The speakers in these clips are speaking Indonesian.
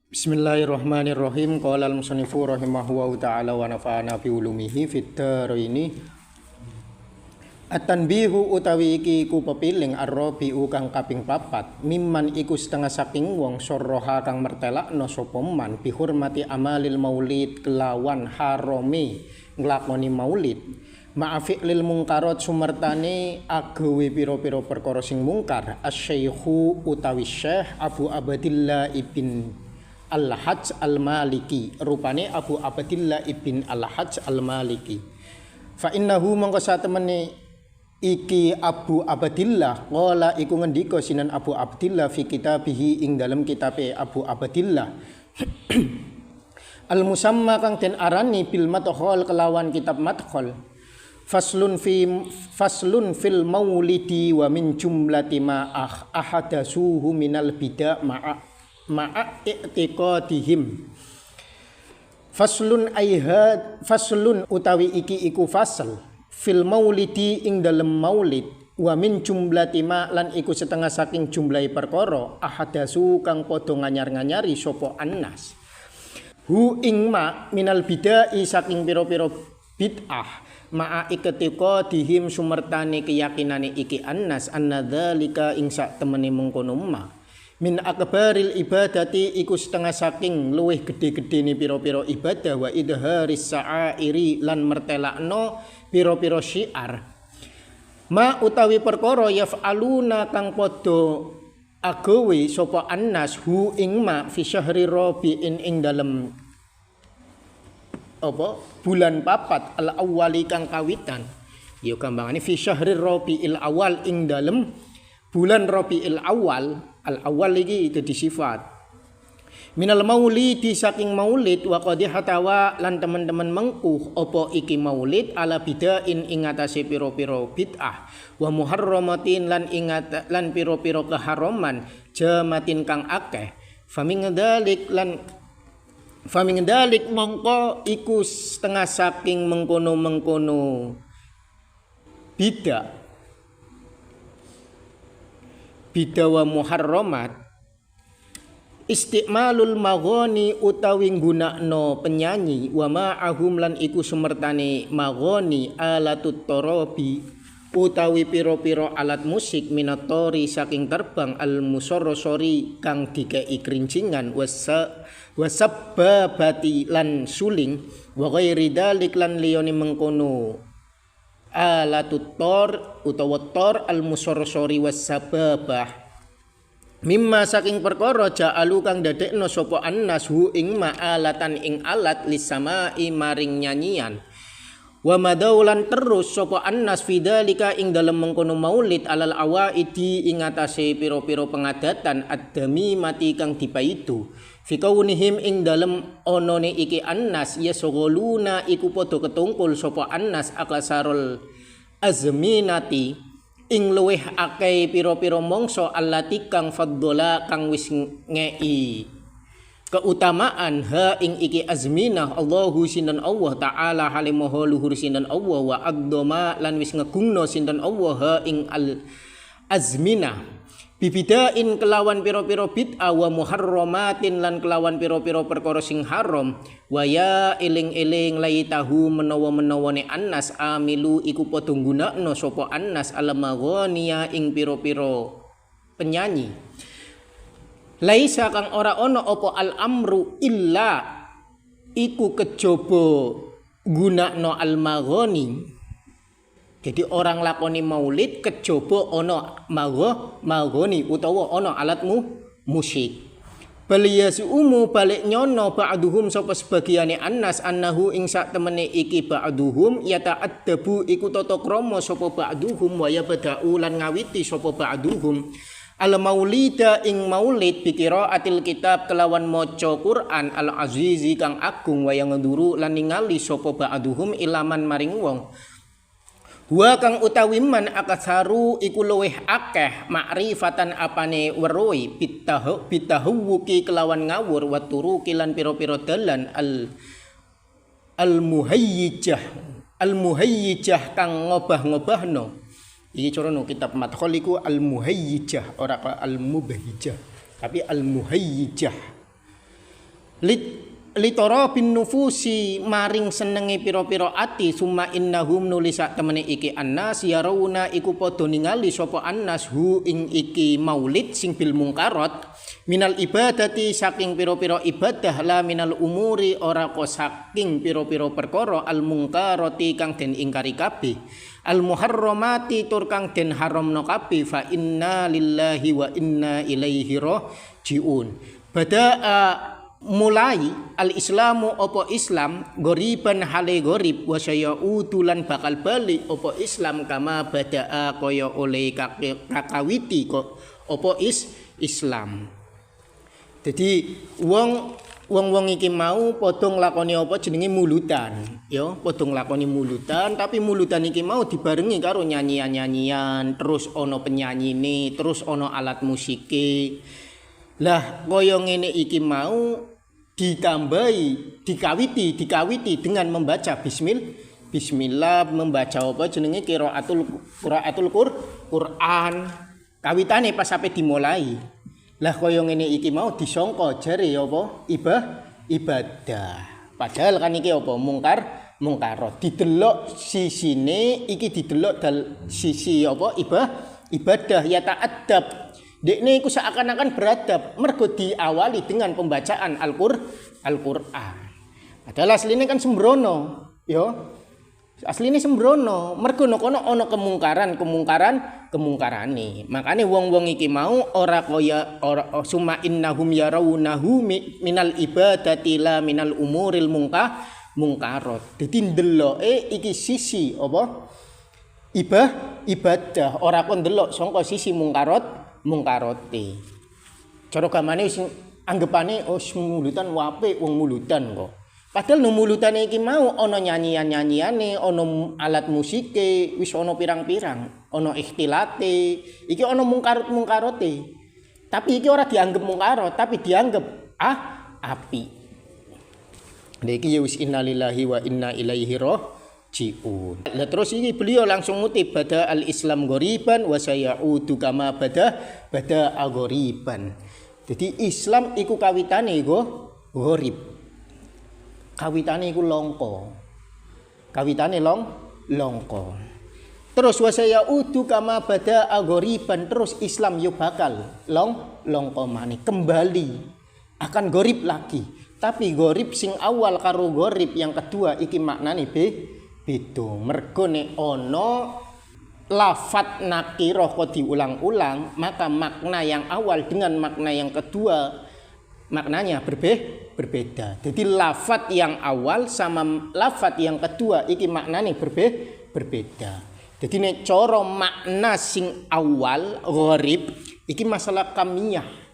Bismillahirrahmanirrahim. Qala al-musannifu rahimahullahu ta'ala wa nafa'ana bi ulumihi fid dharaini. At-tanbihu utawi iki iku pepiling ar-rabi'u kang kaping 4 mimman iku setengah saking wong sorroha kang mertelakno sapa man bi hurmati amalil maulid kelawan harame nglakoni maulid ma'afi'lil mungkarat sumertane agawe pira-pira perkara sing mungkar asy-syaikhu utawi Syekh Abu Abdillah ibn Al-Hajj Al-Maliki, rupane Abu Abdillah ibn Al-Hajj Al-Maliki. Fa innahu mongko satemene iki Abu Abdillah qala iku ngendika sinan Abu Abdillah fi kitabihi ing dalam kitabe Abu Abdillah Al-Musamma kang den arani bil madkhal kelawan kitab madkhal. Faslun fil maulidi wa min jumlati ma ahadasuhu minal bid'a ma'a i'tiqadihim. Faslun utawi iki iku fasal fil maulidi ing dalem maulid wa min jumlati ma lan iku setengah saking jumlahi perkara ahadasu kang padha nganyar-nganyari sapa annas hu ing ma minal bidai saking pira-pira bid'ah ma'a i'tiqadihim sumertane keyakinane iki annas annadzalika ing sak temene mengkono ma min akbaril ibadati iku setengah saking luwih gede-gedene pira-pira ibadah wa idharis sa'airi lan mertelakno pira-pira syiar ma utawi perkara yaf'aluna kang padha agawe sapa annas hu ing ma fi syahri rabi'in ing dalem bulan papat al awwali kang kawitan ya gambangane fi syahri rabi'il awal ing dalem bulan rabi'il awal. Al-awwal iki dadi sifat. Minal maulidi saking maulid wa qad hatawa lan teman-teman mengkuh apa iki maulid ala bid'ain ing atase pira-pira bid'ah wa muharramatin lan lan pira-pira keharaman jamatin kang akeh. Famin dalik mongko iku setengah saking mengkono-mengkono bid'ah bidawa muharramat istimalul maghani utawi nggunakno penyanyi wa ma'ahum lan iku sumertane maghani alatut tarabi utawi pira-pira alat musik minatori saking terbang al musarrasori kang dikei kerincingan wasabbabati lan suling wa ghairi dalik lan liyane mengkono alatut tor utawa tor al musarrasori wasababah mimma saking perkara ja'alu kang dadekno sapa annas hu ing ma'alatan ing alat lisamai maring nyanyian wa madaulan terus sapa annas fidzalika ing dalem mengkono maulid alal awaidi ing atase pira-pira pengadatan adami mati kang dipaidu fi kaunihim ing dalem onone iki annas yasghuluna iku padha ketungkul sapa annas akasarul azminati ing luweh akeh pira-pira mangsa allati kang faddola kang wis ngei keutamaan ha ing iki azminah Allahu sinan Allah taala halimaha luhur sinan Allah wa addoma lan wis ngegungno sinan Allah ha ing al azminah bibidain kelawan pira-pira bid'ah wa muharramatin lan kelawan pira-pira perkara sing haram wa ya eling-eling laitahu menawa-menawane annas amilu iku padha nggunakno sapa annas al-maghaniya ing pira-pira penyanyi laisa kang ora ana apa al-amru illa iku kejaba nggunakno al-maghani. Jadi orang lakoni maulid kejaba ana maghani utawa ana alatmu musik. Baliyasumu balik nyono ba'duhum sapa sebagiane annas annahu ing sak temene iki ba'duhum yata'addabu iku tata krama sapa ba'duhum wa yabda'u lan ngawiti sapa ba'duhum al maulida ing maulid bi qiraatil kitab kelawan maca Quran al azizi kang agung wa yang nduru lan ningali sapa ba'duhum ilaman maring wong wa kang utawi man akasaru iku luweh akeh makrifatan apane weruhi bitahawuki kelawan ngawur wa turuki lan pira-pira dalan al muhayyijah kang ngobah-ngobahno iki corono kitab madkhal iku al muhayyijah ora al mubahijah tapi al muhayyijah litoro bin nufusi maring senenge pira-pira ati summa innahum nulisa temene iki annas yarawuna iku padha ningali sapa annas hu ing iki maulid sing bil mungkarat minal ibadati saking pira-pira ibadah la minal umuri ora kok saking pira-pira perkara al mungkarati kang den ingkari kabeh al muharramati tur kang den haramno kabeh fa inna lillahi wa inna ilaihi rajiun bada'a mulai al-islamu opo Islam goriban hale gorib wa sayautulan bakal balik opo Islam kama badaa kaya oleh kakawiti kok opo Islam. Jadi wong iki mau padha nglakoni apa jenenge mulutan ya padha nglakoni mulutan tapi mulutan iki mau dibarengi karo nyanyian-nyanyian terus ana penyanyine terus ana alat musike. Lah kaya ngene iki mau ditambahi dikawiti dengan membaca bismillah membaca apa jenenge qiraatul Quran kawitane pas sampai dimulai. Lah kaya ngene iki mau disangka jare apa ibadah padahal kan iki apa mungkarat didelok sisine iki didelok sisi apa ibadah ya ta'addab. Dekne iku seakan-akan beradab mergo diawali dengan pembacaan Al-Qur'an. Padahal asline kan sembrono, ya. Asline sembrono, mergo kono ana kemungkarane. Makane wong-wong iki mau ora kaya ora summa innahum yarawunahu minal ibadati la minal umuril mungkarat. Dadi ndeloke iki sisi apa? Ibadah ora kon ndelok saka sisi mungkarote. Cara gamane sing anggapane mulutan wape wong mulutan kok. Padahal no mulutane iki mau ana nyanyian-nyanyiane, ana alat musike, wis ana pirang-pirang, ana ikhtilate, iki ana mungkarote. Tapi iki ora dianggap mungkarot, tapi dianggap api. Iki ya wis innalillahi wa inna ilaihi raji'un. Lah terus ini beliau langsung ngutip bada al-Islam ghoriban wa sayaudu kama bada ghoriban. Jadi Islam iku kawitane iku ghorib. Kawitane iku longko. Kawitane longko. Terus wa sayaudu kama bada ghoriban terus Islam yo bakal longko maneh kembali akan ghorib lagi. Tapi ghorib sing awal karo ghorib yang kedua iki maknane beda mergo nek ana lafat nakirah kok diulang-ulang maka makna yang awal dengan makna yang kedua maknanya berbeda. Jadi lafat yang awal sama lafat yang kedua iki maknane berbeda. Jadi nek cara makna sing awal gharib iki masalah kamiyah.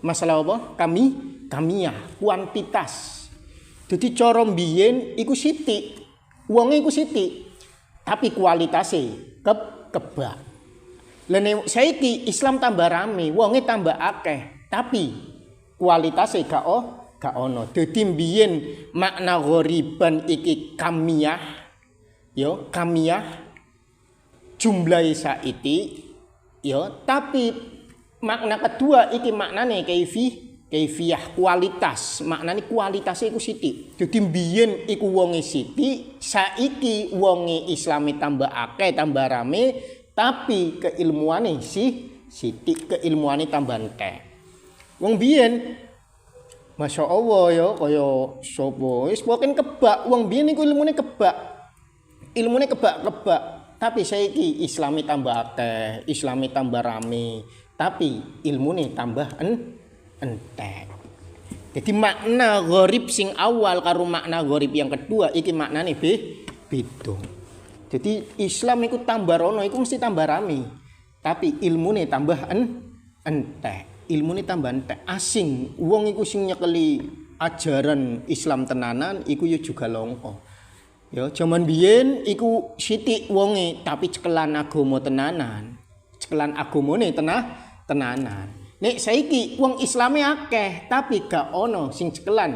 Masalah apa? Kamiyah, kuantitas. Jadi cara mbiyen iku sithik. Wonge iku sithik, tapi kualitasnya kebak. Lene saiki Islam tambah rame, wonge tambah akeh, tapi kualitasnya gak ono. Dadi mbiyen makna ghoriban iki kamiyah, yo kamiyah jumlahe saiki, yo tapi makna kedua iki maknane kaifiyah kualitas, maknane kualitasnya iku sithik. Dadi mbiyen iku wonge sithik, saiki wonge Islami tambah akeh, tambah rame, tapi keilmuane sithik, keilmuane tambah entek. Wong biyen Masya Allah ya kaya sapa wis pokoke kebak wong biyen iku ilmune kebak. Ilmune kebak-kebak, tapi saiki Islami tambah akeh, Islami tambah rame, tapi ilmune tambah entek. Jadi makna gharib sing awal karo makna gharib yang kedua iki maknane beda. Jadi Islam iku tambah rono iku mesti tambah rame. Tapi ilmune tambah entek. Ilmune tambah entek. Asing wong iku sing nyekeli ajaran Islam tenanan iku ya juga longko. Ya jaman biyen iku sithik wonge tapi cekelan agama tenanan. Cekelan agamane tenanan. Nek saiki wong Islame akeh tapi gak ono sing cekelan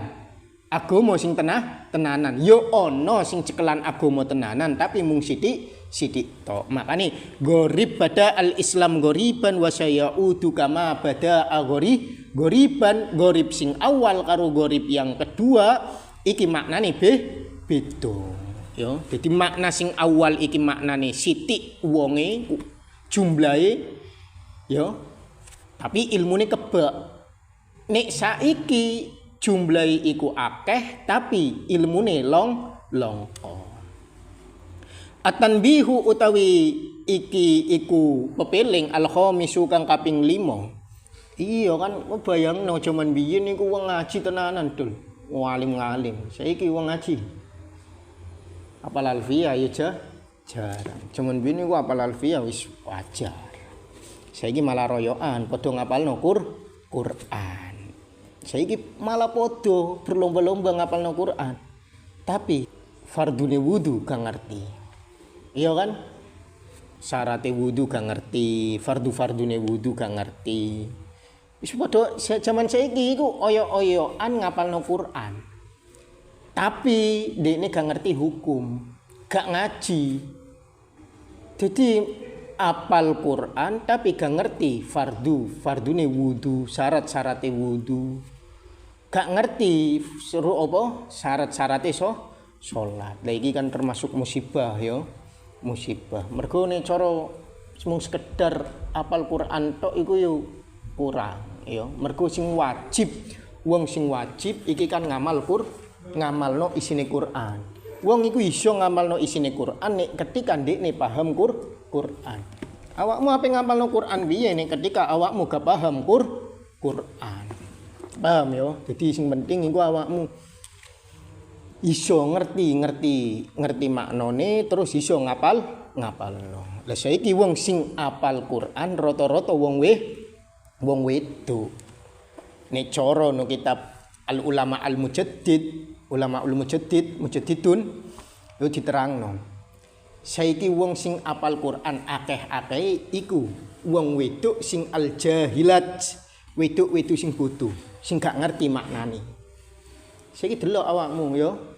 agama sing tenanan. Yo ono sing cekelan agama tenanan tapi mung sithik tok. Makane gharib bada al-Islam ghoriban wa sayaudu kama bada goriban, gorib sing awal karo gorib yang kedua iki maknane beda. Ya, dadi makna sing awal iki maknane sithik wonge, jumlahe ya. Tapi ilmune kebak. Nek saiki jumlahe iku akeh tapi ilmune longko. At-tanbihu utawi iki iku pepeling al-khamisu kang kaping 5. Iya kan bayangno jaman biyen niku wong ngaji tenanan dul. Ngalim-ngalim. Saiki wong ngaji. Apal alfiyah ya jarang. Jaman biyen niku apal alfiyah wis wajar. Saiki malah royokan padha ngapalno Quran. Saiki malah padha berlomba-lomba ngapalno Quran. Tapi fardune wudu gak ngerti. Iya kan? Syarate wudu gak ngerti, fardune wudu gak ngerti. Wis padha jaman saiki iku oyo-oyoan ngapalno Quran. Tapi dekne gak ngerti hukum, gak ngaji. Jadi apal Quran tapi gak ngerti fardune wudu, syarat-syarate wudu. Gak ngerti suruh apa? Syarat-syarate salat. Lah iki kan termasuk musibah ya. Musibah. Mergo nek cara mung sekedar apal Quran tok iku yo kurang ya. Mergo sing wajib, wong sing wajib iki kan ngamalno isine Quran. Wong iku iso ngamalno isine Quran nek ketika ndekne paham Quran. Awakmu ape ngamalno Quran piye nek ketika awakmu gak paham Quran. Paham ya? Jadi sing penting iku awakmu iso ngerti maknane terus iso ngapalno. Lah saiki wong sing apal Quran rata-rata wong wedok. Nek cara no kitab Al Ulama Al Mujaddidun yo diterangno. Saiki wong sing apal Quran akeh-akeh iku wong wedok sing al jahilat, wedok-wedok sing bodoh, sing gak ngerti maknane. Saiki delok awakmu yo.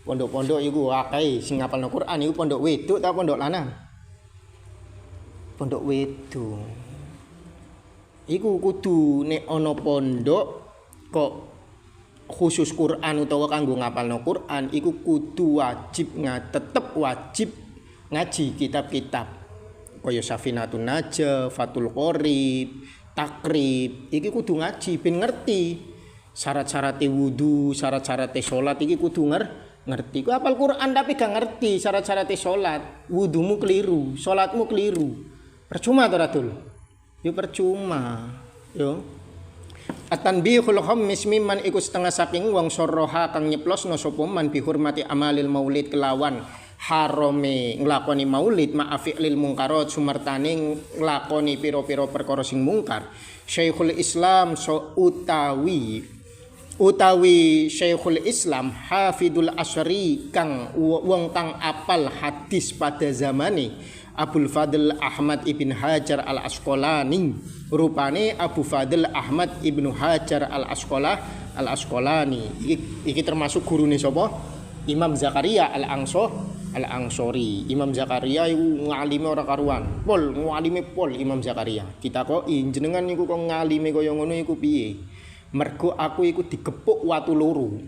Pondok-pondok iku akeh sing ngapalno Quran iku pondok wedok ta pondok lanang? Pondok wedok. Iku kudu nek ana pondok kok khusus Quran utawa kanggo ngapalno Quran iku kudu tetep wajib ngaji kitab-kitab kaya Safinatun Najah, Fathul Qorib, Takrib. Iki kudu ngaji ben ngerti. Syarat-syarate wudu, syarat-syarate salat iki kudu ngerti. Ku apal Quran tapi gak ngerti syarat-syarate salat, wudumu keliru, salatmu keliru. Percuma to Ratul? Yo percuma. Yo. At-tanbihul khamis mimman iku setengah saking wong soroha kang nyeplosno sapa man bihurmati amalil maulid kelawan harame nglakoni maulid ma'afi'lil mungkarat sumertane nglakoni pira-pira perkara sing mungkar. Syekhul Islam utawi Syekhul Islam Hafidul Asy'ari kang wong kang apal hadis pada zamane Abdul Fadl Ahmad Ibn Hajar Al-Asqalani. Rupane Abu Fadl Ahmad Ibn Hajar Al-Asqalani iki termasuk gurune sapa? Imam Zakaria Al-Ansori. Imam Zakaria iku ngalime ora karuan. Ngalime Imam Zakaria. Ditakoki jenengan niku kok ngalime kaya ngono iku piye? Mergo aku iku digepuk watu loro.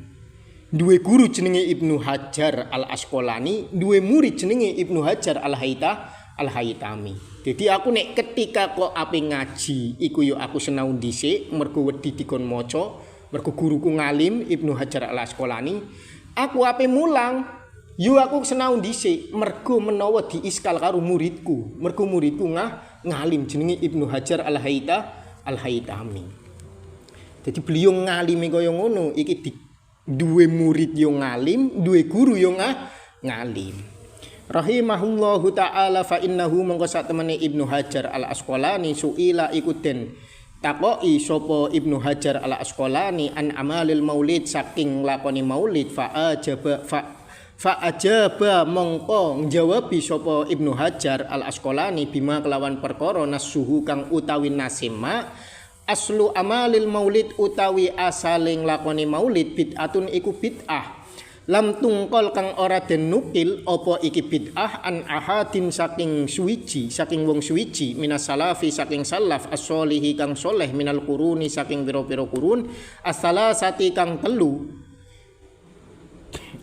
Duwe guru jenenge Ibnu Hajar Al-Asqalani, duwe murid jenenge Ibnu Hajar Al-Haytami. Jadi aku nek ketika kok ape ngaji iku yo aku sinau dhisik mergo wedi dikon maca, mergo guruku ngalim Ibnu Hajar Al-Asqalani. Aku ape mulang yo aku sinau dhisik mergo menawa diiskal karo muridku. Mergo muridku ngalim jenenge Ibnu Hajar Al-Haytami. Jadi beliau ngalime kaya ngono iki duwe murid yo ngalim, duwe guru yo ngalim. Rahimahullahu ta'ala fa innahu mongko sak temene Ibnu Hajar Al-Asqalani suila iku den takoki sapa Ibnu Hajar Al-Asqalani an amalil maulid saking lakoni maulid fa ajaba mongko njawabi sapa Ibnu Hajar Al-Asqalani bima kelawan perkara nasuhu kang utawi nasema aslu amalil maulid utawi asaling lakoni maulid bid'atun iku bid'ah lam tungkol kang ora den nukil apa iki bid'ah an ahadin saking suwiji saking wong suwiji minas salafi saking salaf as-solihi kang soleh minal quruni saking pira-pira kurun as-salasati kang telu.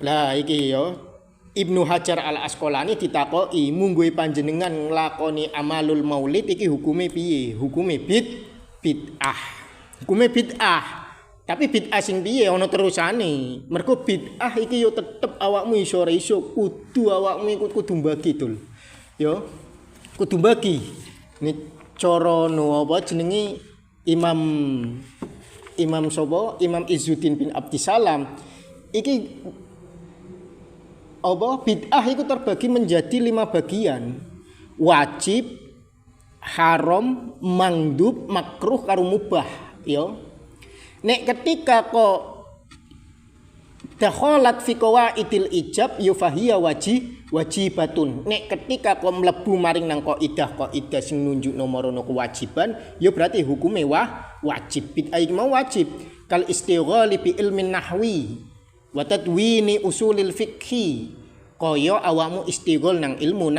Lah iki yo Ibnu Hajar Al Asqalani ditakoki mungguhe panjenengan nglakoni amalul maulid iki hukume piye? Hukume bid'ah. Hukume bid'ah. Tapi bid'ah sing piye ana terusane. Mergo bid'ah iki yo tetep awakmu iso kudu awakmu kudu mbagi dul. Yo kudu mbagi. Nek cara no apa jenenge Imam sapa? Imam Izzuddin bin Abdissalam iki apa bid'ah itu terbagi menjadi 5 bagian. Wajib, haram, mandub, makruh karo mubah, ya. Nek ketika kok dakhalat fi qawaidil ijab yufahiya wajibatun. Nek ketika kok mlebu maring nang kaidah sing nunjukno marono kewajiban, ya berarti hukume wajib. Bid'ah iki mau wajib. Kal istighali bi ilmin nahwi wa tadwini usulil fikhi, kaya awakmu istighol nang ilmu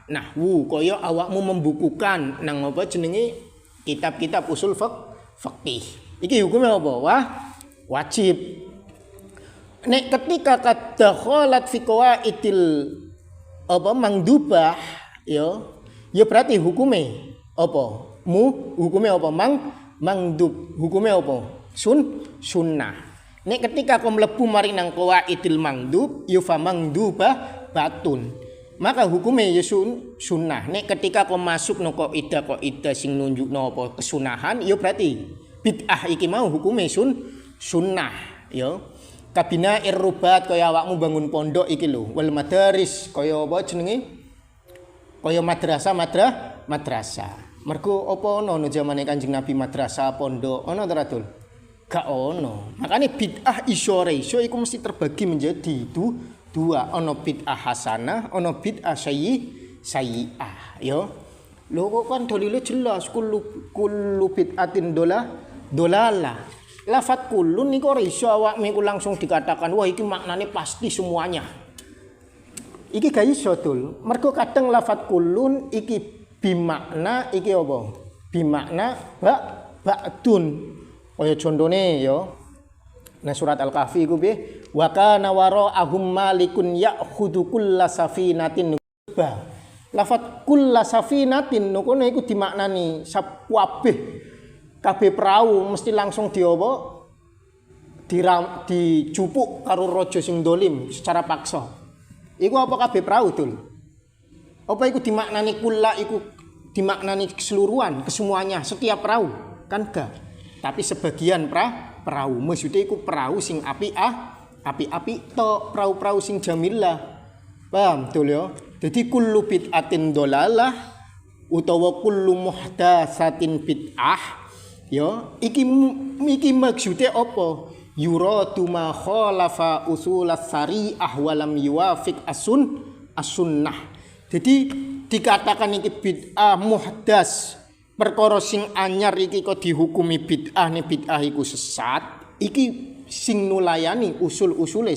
nahwu, kaya awakmu membukukan nang apa jenenge kitab-kitab usul fikih. Iki hukumnya apa? Wajib. Nek ketika kadakhalat fi qawaidil apa mangdubah ya berarti hukume apa? Hukume apa? Mangdub. Hukume apa? Sunnah. Nek ketika kau mlebu maring nang qawaidil mangdub yufa mangdubah batun, maka hukumnya ya sunnah. Nek ketika kau masuk nang kaidah sing nunjukno apa kesunahan ya berarti bid'ah iki mau hukumnya sunnah ya. Kabina irrubat kaya awakmu bangun pondok iki lho, wal madaris kaya apa jenenge? Kaya madrasah. Mergo apa ono zamane Kanjeng Nabi madrasah pondok ono ta Dul? Gak ono. Makanya bid'ah iso iku mesti terbagi menjadi dua. Ono bid'ah hasanah, ono bid'ah sayyi'ah. Ya. Lho kok kan dalile jelas kullu bid'atin dolalah. Lafat kullun niku ora iso awakmu iku langsung dikatakan wah iki maknane pasti semuanya. Iki gak iso Dul. Mergo kadang lafat kullun iki bimakna iki apa? Bimakna ba'dun. Kaya contone ya. Nah surat Al-Kahfi iku piye? Wa kana wara'ahum malikun ya'khudhu kullasafinatin ba. Lafat kullasafinatin kono iku dimaknani kabeh perahu mesti langsung diopo? Dicupuk karo raja sing dolim secara paksa. Iku apa kabeh perahu Dul? Apa iku dimaknani kulla iku dimaknani keseluruhan, kesemuanya, setiap perahu? Kan gak. Tapi sebagian perahu maksudnya iku perahu sing api to perahu sing jamilah. Paham betul ya? Jadi kullu bid'atin dolalah utawa kullu muhdatsatin bid'ah ya iki maksudnya apa? Yuradu ma khalafa usulas syari'ah wa lam yuwafiq as-sunnah. Jadi dikatakan iki bid'ah muhdas, perkara sing anyar iki kok dihukumi bid'ah bid'ah iku sesat, iki sing nulayani usul-usule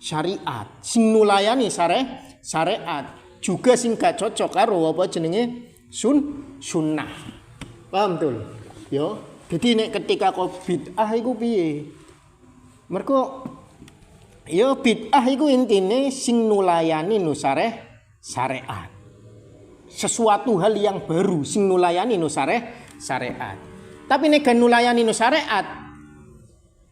syariat, sing nulayani syariat, juga sing gak cocok karo apa jenenge sunnah. Paham tuh? Yo, jadi nek ketika kok bid'ah iku piye? Mergo yo bid'ah iku intine sing nulayani syariat. Sesuatu hal yang baru sing nulayani syariat. Tapi nek nulayani syariat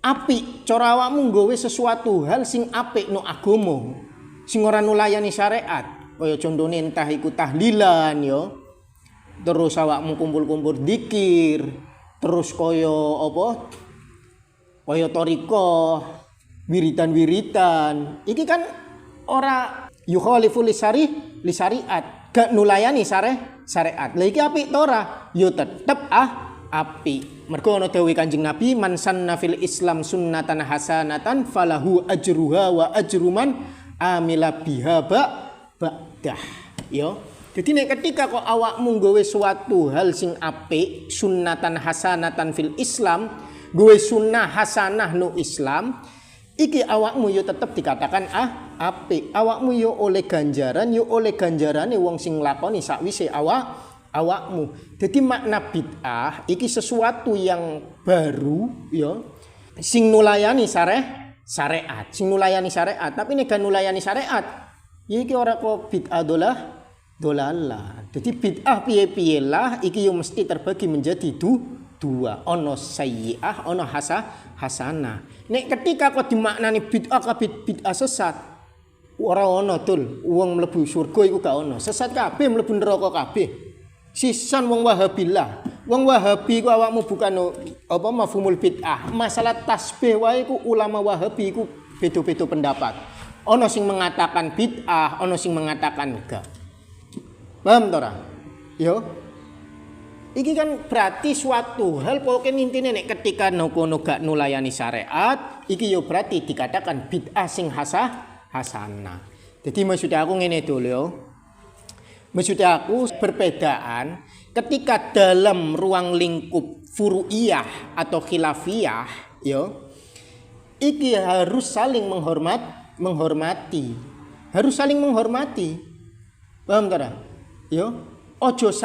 apik cara awakmu nggawe sesuatu hal sing apik no agama sing ora nulayani syariat kaya contone entah iku tahlilan yo terus awakmu kumpul-kumpul dzikir terus kaya apa kaya thariqah wiritan iki kan ora yukhalifu li syariat gak nulayani syariat. Lah iki apik ta ora? Ya tetep apik. Mergo ana dawuh Kanjeng Nabi, "Man sanna fil Islam sunnatan hasanatan falahu ajruha wa ajru man amila biha ba'dah." Ya. Jadi nek ketika kok awakmu nggawe suatu hal sing apik, sunnatan hasanatan fil Islam, nggawe sunnah hasanah no Islam, iki awakmu yo tetep dikatakan apik. Awakmu yo oleh ganjarane wong sing nglakoni sakwise awakmu. Jadi makna bid'ah iki sesuatu yang baru yo sing nulayani syariat, tapi nek gak nulayani syariat, iki ora kok bid'ah dolalah. Jadi bid'ah piye-piye lah iki yo mesti terbagi menjadi dua. Ono sayyi'ah, ono hasanah. Nek ketika kok dimaknani bid'ah bid'ah sesat, ora ono tul wong mlebu surga iku gak ono. Sesat kabeh mlebu neraka kabeh. Sisan wong Wahabilah. Wong Wahabi ku awakmu bukan mafhumul bid'ah. Masalah tasbih wae ku ulama Wahabi ku beda-beda pendapat. Ono sing mengatakan bid'ah, ono sing mengatakan enggak. Paham to ora? Yo. Iki kan berarti suatu hal pokoknya intinya nek ketika kono gak nulayani syariat, iki yo berarti dikatakan bid'ah sing hasanah. Jadi maksudnya aku ngene dulu yo. Maksudnya aku perbedaan ketika dalam ruang lingkup furu'iyah atau khilafiyah yo. Iki harus saling menghormati. Harus saling menghormati. Paham ta? Yo. Ojo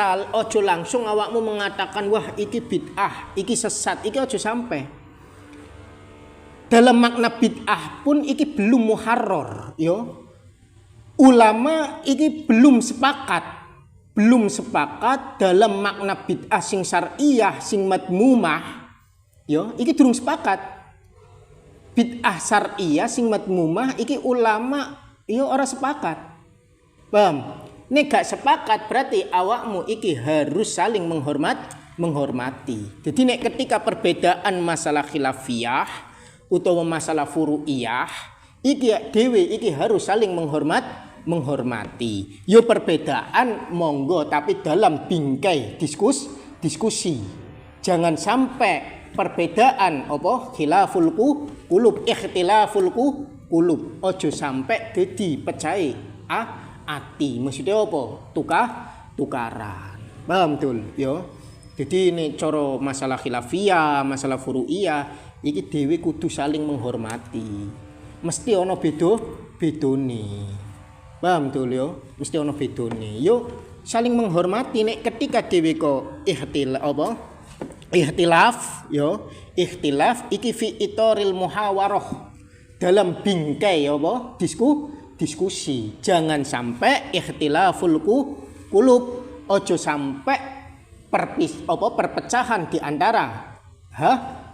langsung awakmu mengatakan wah iki bid'ah, iki sesat, iki ojo sampai. Dalam makna bid'ah pun iki belum muharrar, yo. Ulama iki belum sepakat dalam makna bid'ah sing syar'iyah, sing madmumah, yo. Iki durung sepakat. Bid'ah syar'iyah sing madmumah iki ulama yo ora sepakat. Paham? Nek gak sepakat berarti awakmu iki harus saling menghormati. Jadi nek ketika perbedaan masalah khilafiyah utawa masalah furu'iyah, iki dhewe iki harus saling menghormati. Yo perbedaan monggo tapi dalam bingkai diskusi. Jangan sampai perbedaan khilaful qulub, ikhtilaful qulub. Ojo sampai dadi pecahe ati, maksudnya apa? Tukaran. Paham betul, yo. Jadi ini cara masalah khilafiyah, masalah furu'iyah, iki dhewe kudu saling menghormati. Mesti ana bedone. Paham betul yo? Mesti ana bedone. Yo saling menghormati nek ketika dhewe kok ikhtilaf, yo. Ikhtilaf iki fi itoril muhawarah. Dalam bingkai diskusi. Jangan sampai ikhtilaful qulub, ojo sampai perpecahan di antara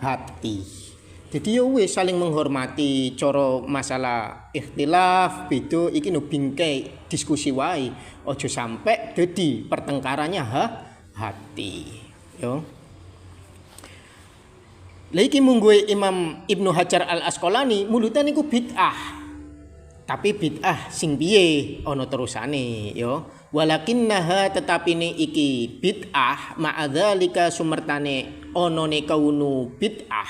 hati. Jadi yo wis saling menghormati cara masalah ikhtilaf beda iki no bingkai diskusi wae. Ojo sampai dadi pertengkarannya hati. Yo. Lagi mungguhe Imam Ibnu Hajar Al-Asqalani mulutan iku bid'ah. Tapi bid'ah sing piye ana terusane yo. Walakinnaha tetapine iki bid'ah ma'adzalika sumertane onone kaunu bid'ah.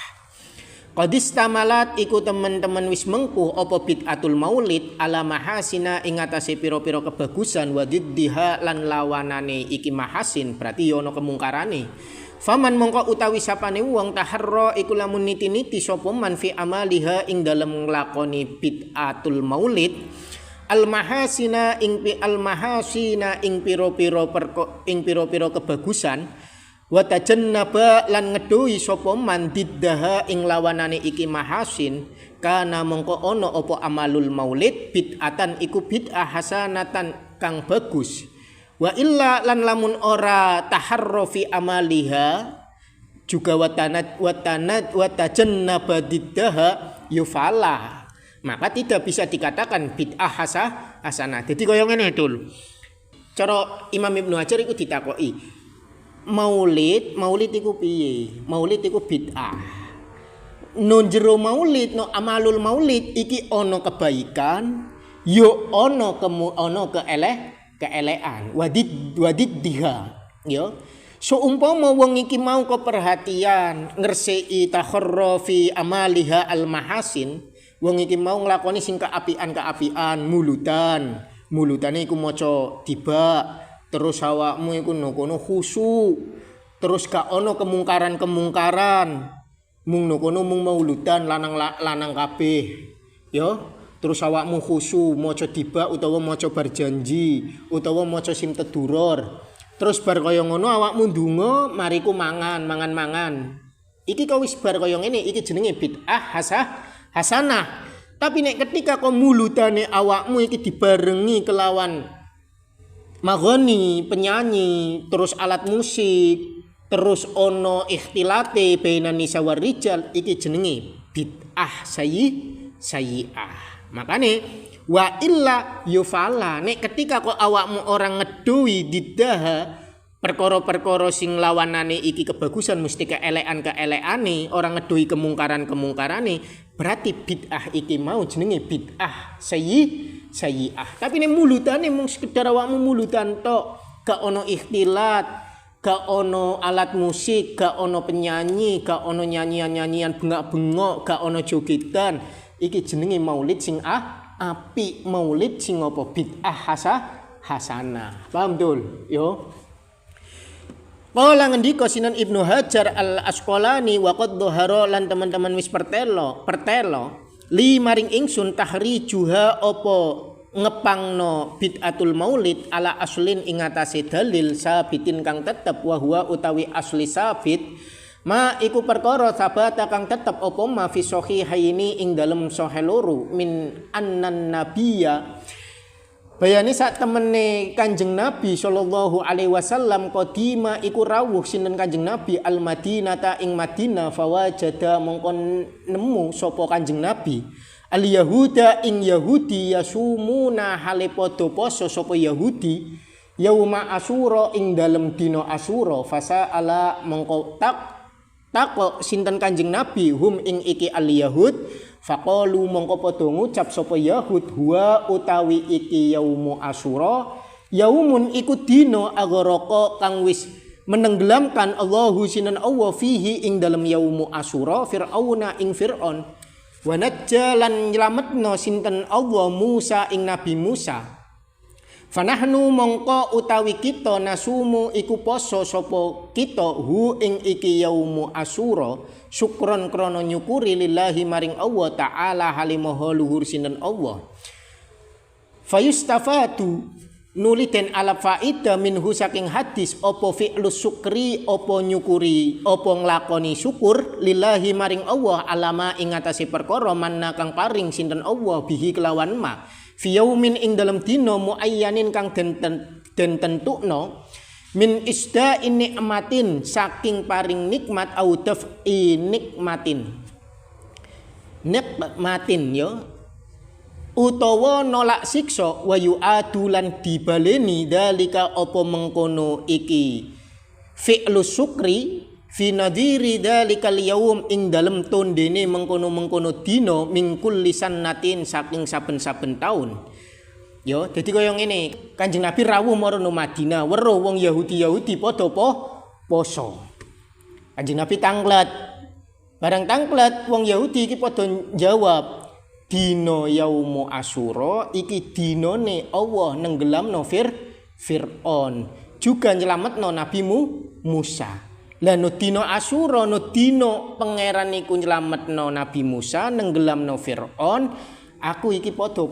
Qadistamalat iku teman-teman wis mengkuh apa bid'atul maulid ala mahasina ing atase pira-pira kebagusan wa diddiha lan lawanane iki mahasin berarti yo ana kemungkarane. Faman mongko utawi sapane wong taharra iku lamun niti-niti sapa man fi amaliha ing dalem nglakoni bid'atul maulid al mahasina ing pira-pira kebagusan wa tajannaba lan ngedohi sapa man diddaha ing lawanane iki mahasin kana mongko ana apa amalul maulid bid'atan iku bid'ah hasanatan kang bagus. Wa illa lan lamun ora taharra fi amaliha juga watajannaba diddaha yufala, maka tidak bisa dikatakan bid'ah hasanah. Jadi kaya ngene dul. Cara Imam Ibnu Hajar iku ditakoki, maulid iku piye? Maulid iku bid'ah. No jero maulid, no amalul maulid iki ana kebaikan, yo ana keelekan wadid diha yo. So umpama wong iki mau keperhatian ngreseki takharra fi amaliha al mahasin, wong iki mau nglakoni sing keapian mulutane iku maca tiba, terus awakmu iku kono khusyuk, terus gak ono kemungkaran Mung kono mung mauludan lanang kabeh. Ya, terus awakmu khusu maca tiba utawa maca berjanji utawa maca sim tedurur. Terus bar kaya ngono awakmu ndonga mariku mangan. Iki kau wis bar kaya ngene iki jenenge bid'ah hasanah. Tapi nek ketika kau mulutane awakmu iki dibarengi kelawan magoni, penyanyi, terus alat musik, terus ono ikhtilate bainan nisa war rijal, iki jenenge bid'ah sayyi'ah. Makane wa illa yufala nek ketika kok awakmu orang ngeduwi didaha perkara-perkara sing lawanane iki kebagusan mesti keelekan-keelekane, orang ngeduwi kemungkaran-kemungkarane, berarti bid'ah iki mau jenenge bid'ah sayyi'ah. Tapi nek mulutane mung sekedar awakmu mulutan tok, gak ono ikhtilat, gak ono alat musik, gak ono penyanyi, gak ono nyanyian-nyanyian bengak-bengok, gak ono jogetan. Iki jenenge maulid sing apik, maulid sing apa bid'ah hasanah. Paham dul? Yo. Kala ngendika Sinan Ibnu Hajar Al-Asqalani wa qad dhahara lan teman-teman wis pertelo li maring ingsun tahrijuha apa ngepangno bid'atul maulid ala aslin ing atase dalil sabitin kang tetep wa huwa utawi asli sabit ma iku perkara sabata kang tetep apa ma fi sahihaini ing dalem sahih loro min annan nabiyya bayane sak temene Kanjeng Nabi sallallahu alaihi wasallam qadima iku rawuh sinten Kanjeng Nabi al Madinata ing Madinah fawajada mongkon nemu sapa Kanjeng Nabi al Yahuda ing Yahudi yasumuna hale padha poso sapa Yahudi yauma Asyura ing dalem dina Asyura fasa ala mongko takok sinten Kanjeng Nabi hum ing iki al Yahud faqalu mongko padha ngucap sapa Yahud huwa utawi iki yaumu Asyura yaumun iku dina agharaka kang wis menenggelamkan Allahu sinan Allah fihi ing dalem yaumu Asyura Fir'auna ing Fir'aun wa najjalan nyelametno sinten Allah Musa ing Nabi Musa fanahnu mongko utawi kita nasumu iku poso sapa kita hu ing iki yaumu Asyura syukron krana nyukuri lillahi maring Allah taala halimaha luhur sinten Allah fayustafatu nuliten ala faida minhu saking hadis apa fi'lus syukri apa nyukuri apa nglakoni syukur lillahi maring Allah alama ing atase perkara manna kang paring sinten Allah bihi kelawan ma fi yaumin ing dalam dina muayyanin kang den tentukno min isda'in nikmatin saking paring nikmat au daf'i nikmatin yo utawa nolak siksa wa yu'adu lan dibaleni dalika apa mengkono iki fi'lu syukri fi nadhiri dalikal yaum ing dalem tondene mengkono-mengkono dina mingkul lisannatin saking saben-saben taun. Yo, dadi kaya ngene, Kanjeng Nabi rawuh marang Madinah, weruh wong Yahudi padha poso. Kanjeng Nabi tanglet. Barang tanglet wong Yahudi iki padha jawab, dina yaumu Asyura iki dinane Allah nenggelamno Fir'aun, juga nyelametno Nabi Musa. Lah no dina Asyura no dina pangeran iku nyelametno Nabi Musa nenggelamno Fir'aun, aku iki padha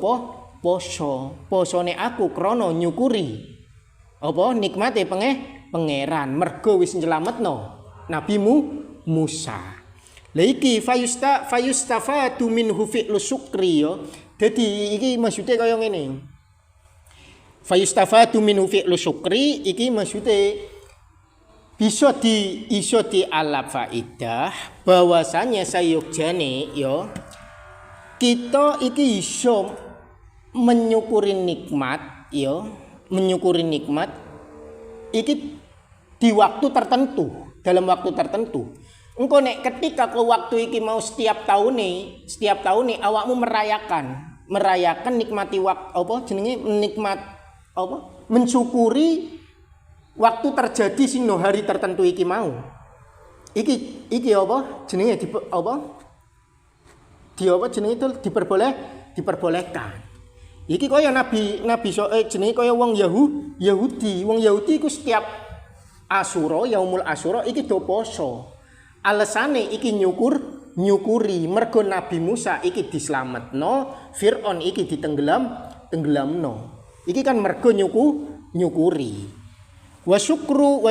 posone aku krana nyukuri apa nikmate pangeran mergo wis nyelametno Nabi Musa. Lah iki fayustafatu minhu fi'lu syukri yo. Dadi iki maksude kaya ngene. Fayustafatu minhu fi'lu syukri iki maksude bisa di ala faidah bahwasanya sayogjane yo kita iki iso menyukuri nikmat iki di waktu tertentu, dalam waktu tertentu. Engko nek ketika ke waktu iki mau setiap tahun nih awakmu merayakan nikmati mensyukuri waktu terjadi sing no hari tertentu iki mau. Iki apa jenenge diperbolehkan. Iki kaya nabi jenenge kaya wong Yahudi. Wong Yahudi iku setiap Asyura, yaumul Asyura iki do poso. Alasane iki nyukuri mergo Nabi Musa iki dislametno, Firaun iki tenggelamno. Iki kan mergo nyukuri. Wa syukru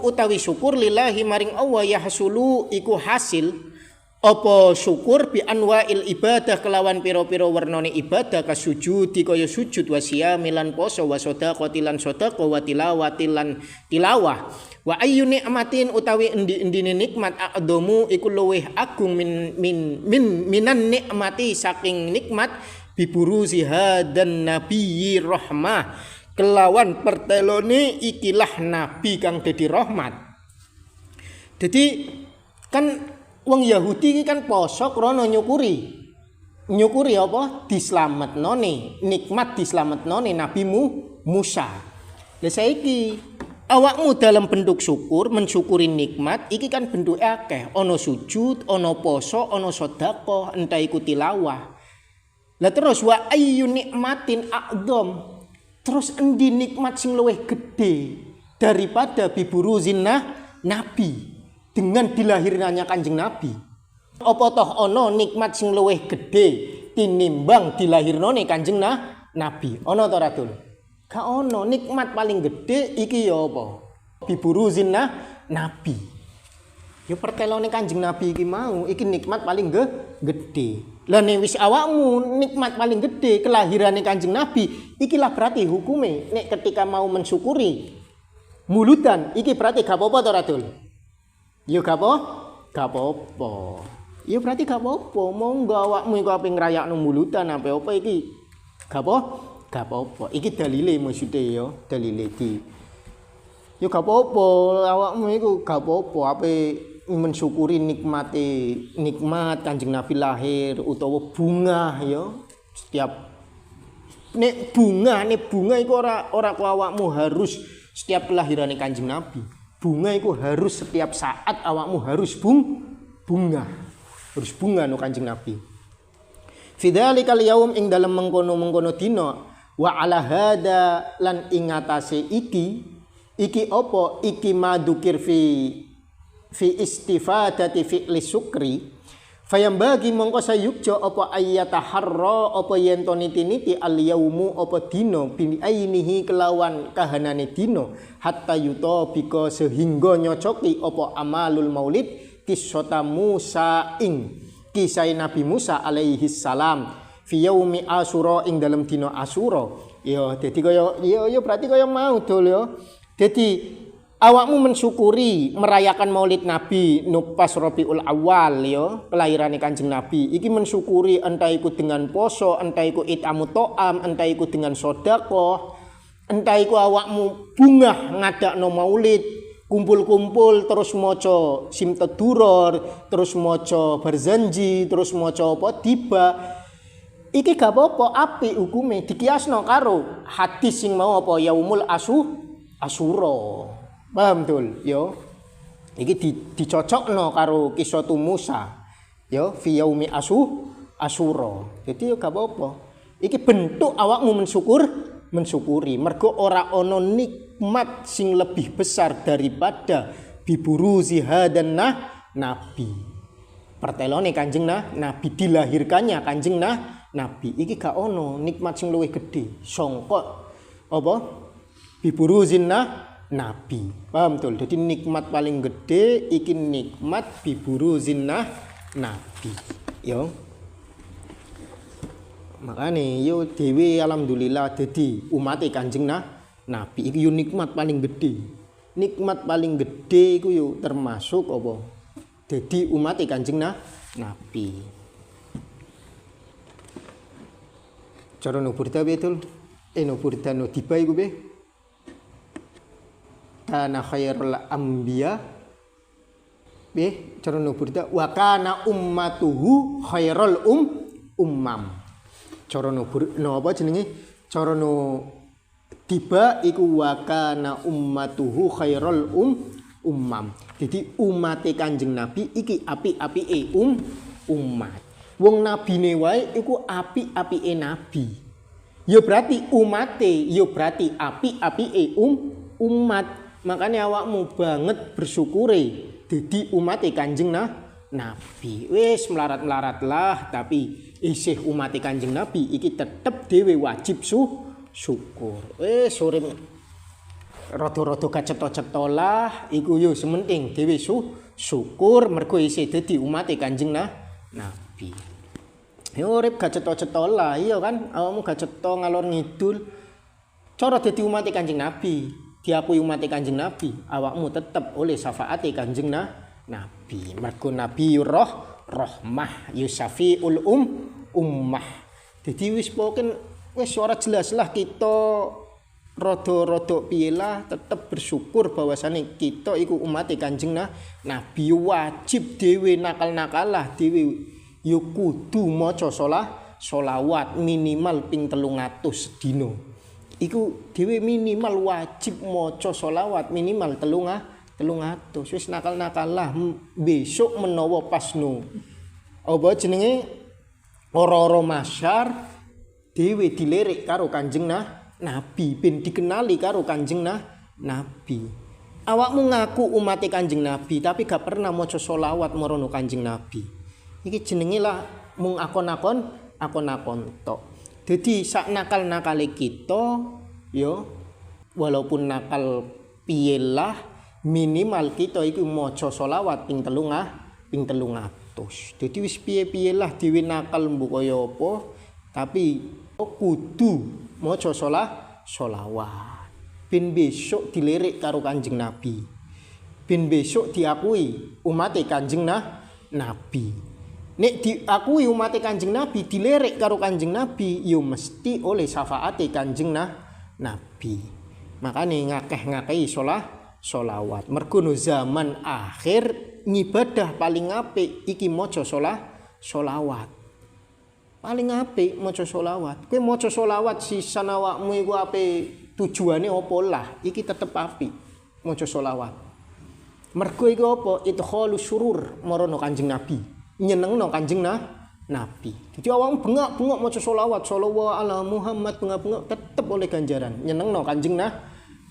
utawi syukur lillahi maring Allah yahsulu iku hasil apa syukur bi anwa'il ibadah kelawan pira-pira wernane ibadah kasujudi kaya sujud wa siyamilan poso wa sedaqati lan sedaqah wa tilawatilan tilawah wa ayyu nikmatin utawi endi-endine nikmat aqdamu iku luweh agung minan nikmati saking nikmat biburuzi hadan nabiyyi rahmah kelawan pertelone ikilah nabi kang dadi rahmat. Jadi kan wong Yahudi iki kan poso krana nyukuri apa dislametnone nikmat dislametnone Nabi Musa. Lah saiki awakmu dalam bentuk syukur mensyukuri nikmat iki kan bentuke akeh, ana sujud, ana poso, ana sedekah, entah iku tilawah. Lah terus wa ayyu nikmatin a'dzam. Terus endi nikmat sing luwih gedhe daripada biburuzin nabi dengan dilahirkannya Kanjeng Nabi. Apa toh ana nikmat sing luwih gedhe tinimbang dilahirnone Kanjeng Nabi? Ana ta Radul? Gak ana. Nikmat paling gedhe iki ya apa? Biburuzin nabi. Ya pertelone Kanjeng Nabi iki mau, iki nikmat paling gedhe. Lah nek wis awakmu nikmat paling gedhe kelahirane Kanjeng Nabi, ikilah berarti hukume nek ketika mau mensyukuri muludan iki berarti gak apa-apa ta Radul? Ya gak apa-apa. Ya berarti gak apa-apa. Monggo awakmu iku ape ngrayakno mulutan apa iki? Gak apa-apa. Iki dalile maksude ya, dalile iki. Ya gak apa-apa, awakmu iku gak apa-apa ape mensyukuri nikmat Kanjeng Nabi lahir utawa bunga ya. Setiap nek bunga iku ora awakmu harus setiap kelahirane Kanjeng Nabi. Bunga itu harus setiap saat awakmu harus bunga. Harus bunga no Kanjeng Nabi. Fidzalikal yaum ing dalem mengkono dina wa ala hada lan ing atase iki apa iki madukir fi istifadati fi'li syukri fayam bagi mongko sayukjo apa ayyataharra apa yen to niti al yaumu apa dina bi ainihi kelawan kahanane dina hatta yuta bika sehingga nyocoki apa amalul maulid kisota Musa ing kisah Nabi Musa alaihi salam fi yaumi Asyura ing dalam dina Asyura. Ya dadi kaya ya berarti kaya mau dol ya. Dadi awakmu mensyukuri merayakan Maulid Nabi nupas Rabiul Awal ya, kelahirane Kanjeng Nabi. Iki mensyukuri entah iku dengan poso, entah iku itamu to'am, entah iku dengan sedekah, entah iku awakmu bungah ngadakno Maulid, kumpul-kumpul terus maca Simtaduror, terus maca Barzanji, terus maca apa tiba. Iki gak apa-apa, apik hukume dikiasno karo hadis sing mau apa yaumul Asyura. Paham betul yo. Iki dicocokno karo kisah Musa. Yo fi yaumi Asyura. Jadi yo gak apa-apa. Iki bentuk awakmu mensyukuri mergo ora ana nikmat sing lebih besar daripada biburuzi hadan nabi. Pertelone Kanjeng Nabi dilahirkannya Kanjeng Nabi. Iki gak ana nikmat sing luwih gedhe sangka apa? Biburuzin Nabi. Paham betul? Jadi nikmat paling gede iki nikmat biburuzin Nabi. Yo. Makane yo dhewe alhamdulillah dadi umat Kanjeng Nabi iki yo nikmat paling gede. Nikmat paling gede iku yo termasuk apa? Dadi umat Kanjeng Nabi. Cara nuburda betul. Nuburda no tiba iku be. Kana khairul anbiya be cara nuburda wa kana ummatuhu khairul ummam. Cara nubur no apa jenenge? Cara no tiba iku wa kana ummatuhu khairul ummam. Jadi umat Kanjeng Nabi iki apik-apike umat. Wong nabine wae iku apik-apike nabi. Ya berarti umate, ya berarti apik-apike umat. Makanya awakmu banget bersyukuri dadi umat Kanjeng Nabi. Wis melarat-melarat lah tapi isih umat Kanjeng Nabi iki tetep dhewe wajib syukur. Wis urip rada-rada kacetha-cetha lah iku yo sementing dhewe syukur mergo isih dadi umat Kanjeng Nabi. Ya urip gacetha-cetha lah iya kan awakmu gacetha ngalor ngidul cara dadi umat Kanjeng Nabi diakui umat Kanjeng Nabi awakmu tetep oleh syafaat Kanjeng Nabi mergo Nabi rahmah yusafiul ummah jadi wis pokoke wis ora jelas lah kita rada-rada piye lah tetep bersyukur bahwasane kita iku umat Kanjeng Nabi wajib dhewe nakal-nakalah dhewe yo kudu maca sholawat minimal ping 300 sedina. Iku dhewe minimal wajib maca sholawat minimal 300. Wis nakal-nakalah besok menawa pas no. Apa jenenge ora-ora masyar dhewe dilirik karo Kanjeng Nabi ben dikenali karo Kanjeng Nabi. Awakmu ngaku umat Kanjeng Nabi tapi gak pernah maca sholawat marono Kanjeng Nabi. Iki jenenge lah mung akon-akon tok. Dadi sak nakal-nakale kita ya walaupun nakal piye lah minimal kita iku maca sholawat ping 300. Dadi wis piye-piye lah dhewe nakal mbok kaya apa tapi kudu maca sholawat. Ben besok dilirik karo Kanjeng Nabi. Ben besok diakui umat Kanjeng Nabi. Nek diakui umat Kanjeng Nabi dilirik karo Kanjeng Nabi yo mesti oleh syafaat Kanjeng Nabi. Makane ngakeh-ngakehi sholawat. Mergo zaman akhir ngibadah paling apik iki maca sholawat. Paling apik maca sholawat. Kowe maca sholawat sisan awakmu iku apik tujuane apa lah iki tetep apik maca sholawat. Mergo iku apa? Idkhalu surur marono Kanjeng Nabi. Nyenengno Kanjeng Nabi. Jadi awakmu bengak-bengok maca sholawat sallallahu ala Muhammad bengak-bengok tetep oleh ganjaran nyenengno Kanjeng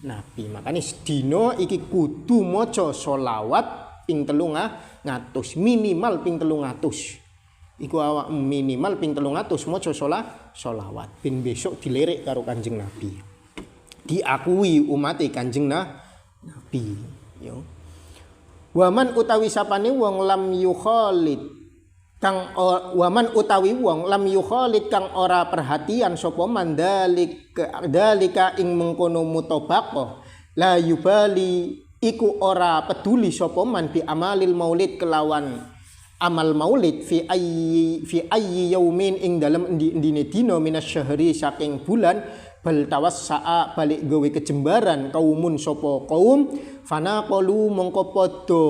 Nabi. Makane sedina iki kudu maca sholawat ping 300 minimal ping 300. Iku awakmu minimal ping 300 maca sholawat ben besok dilirik karo Kanjeng Nabi. Diakui umat Kanjeng Nabi, yo. Waman utawi sapane wong lam yukhalid kang waman utawi wong lam yukhalid kang ora perhatian sapa mandalika ing mengkono mutabaqah la yubali iku ora peduli sapa man bi amalil maulid kelawan amal maulid fi ayyi yaumin ing dalem endi-endine dina minasyahri saking bulan bal tawassaa balik gawe kejembaran kaumun sapa kaum fanaqalu mongko padha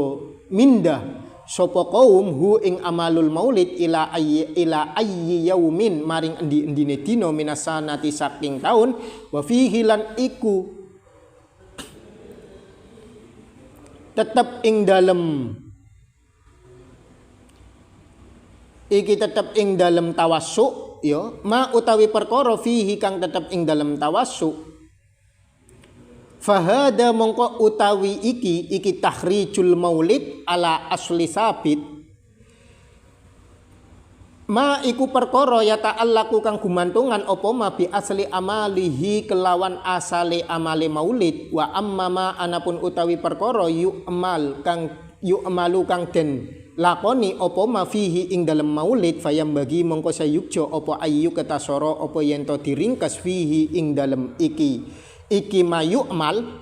mindah sapa kaum hu ing amalul maulid ila ayyi yaumin maring endi-endine dina minasanati saking taun wa fihi lan iku tetep ing dalem iki tetep ing dalem tawassuk ya ma utawi perkara fihi kang tetep ing dalem tawassuk fahada mongko utawi iki tahrijul maulid ala asli sabit ma iku perkara ya ta'allaku kang gumantungan apa ma bi asli amalihi kelawan asale amale maulid wa amma anapun utawi perkara yu'malu kang den lakoni apa ma fihi ing dalem maulid fayam bagi mongko sayukja apa ayyu ketasara apa yen to diringkas fihi ing dalem iki mayu'mal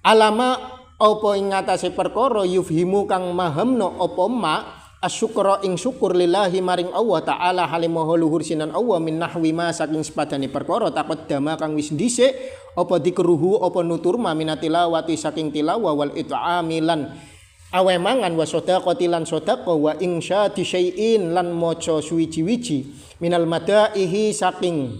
alama apa ing ngatasé perkara yufhimu kang mahamno apa ma asyukra ing syukur lillahi maring Allah taala halimaha luhur sinan Allah min nahwi ma saking sepadane perkara taqaddama kang wis dhisik apa dikruhu apa nutur ma minatilawati saking tilawah wal it'amilan awe mangan wa sedaqati lan sedaqah wa insya syai'in lan maca suwiji-wiji minal madaihi saking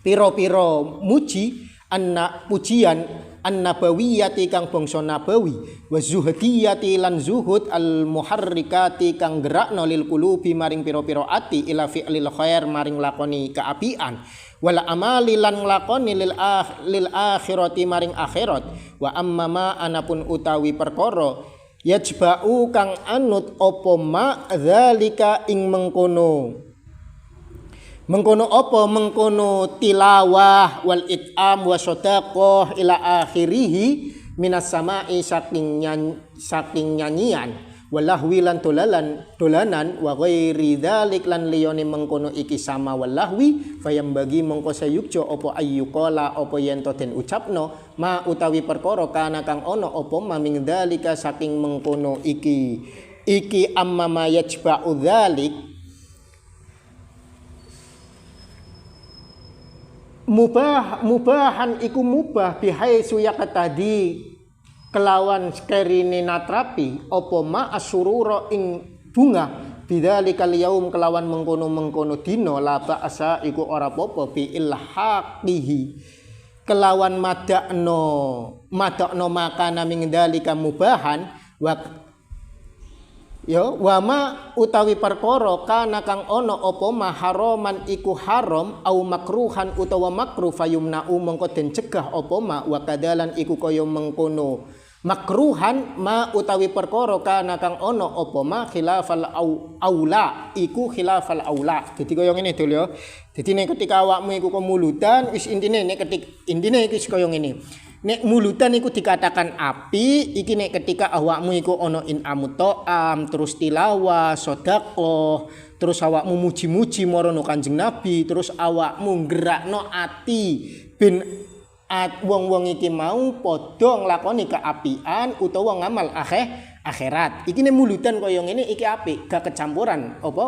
pira-pira muji anna pujian an-nabawiyati kang bangsa nabawi wa zuhdiyati lan zuhud al-muharrikati kang gerakno lil qulubi maring pira-pira ati ila fi'lil khair maring lakoni kaapian wala amali lan nglakoni lil akhirati maring akhirat wa amma ma anapun utawi perkara yajba'u kang anut apa ma dzalika ing mengkono apa mengkono tilawah wal it'am wa shadaqah ila akhirih minas sama'i saking nyanyian walahwi lan dolanan wa ghairi dzalik lan liyane mengkono iki sama walahwi fayam bagi mengko sayukjo apa ayyuqala apa yen to den ucapno ma utawi perkara kana kang ana apa maming dzalika saking mengkono iki amma ma yajba'u dzalik mubahan iku mubah bihaitsu yaqtadi kelawan skerine natrapi apa ma asyurura ing bunga bidzalikal yaum kelawan mengkono dina la ba'sa iku ora apa-apa bi ilhaqihi kelawan madakno makana ming dzalika mubahan wa ma utawi perkara kana kang ana apa maharaman iku haram au makruhan utawa makruh fayumna'u mongko den cegah apa ma wa kadalan iku kaya mengkono makruhan ma utawi perkara kana kang ana apa ma khilafal aula iku khilafal aula. Dadi kaya ngene Dul ya. Dadi nek ketika awakmu iku kemulutan wis intine iki kaya ngene. Nek mulutan iku dikatakan api iki nek ketika awakmu iku ana in'amut ta'am terus tilawah sedekah terus awakmu muji-muji marana Kanjeng Nabi terus awakmu nggerakno ati ben wong-wong iki mau padha nglakoni keapian utawa ngamal akhirat. Iki nek mulutan kaya ngene iki apik, gak kecampuran apa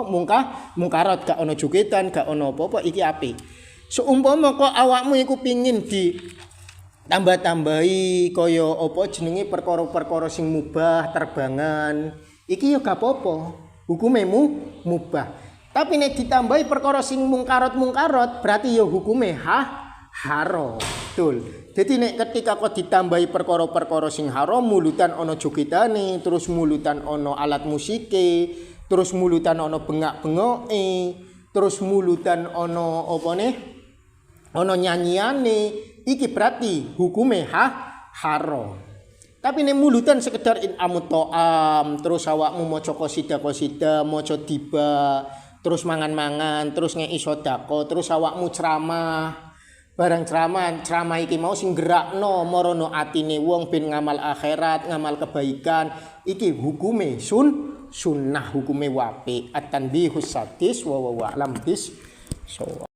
mungkarat, gak ana jogetan, gak ana apa-apa iki apik. Seumpama kok awakmu iku pengin di tambah-tambahi kaya apa jenenge perkara-perkara sing mubah terbangan iki ya gak apa-apa hukume mubah tapi nek ditambahi perkara sing mungkarat berarti ya hukume haram betul. Jadi nek ketika kok ditambahi perkara-perkara sing haram mulutan ana jogetane terus mulutan ana alat musike terus mulutan ana bengak-bengoke terus mulutan ana opane ana nyanyiane iki berarti hukume haram. Tapi nek mulutan sekedar in'amut ta'am, terus awakmu maca qasidah, maca tiba, terus mangan-mangan, terus ngeki sedekah, terus awakmu ceramah. Barang ceramah iki mau sing gerakno marana atine wong ben ngamal akhirat, ngamal kebaikan, iki hukume sunnah, hukume wapi. At-tanbihus sadis wa alam bis. So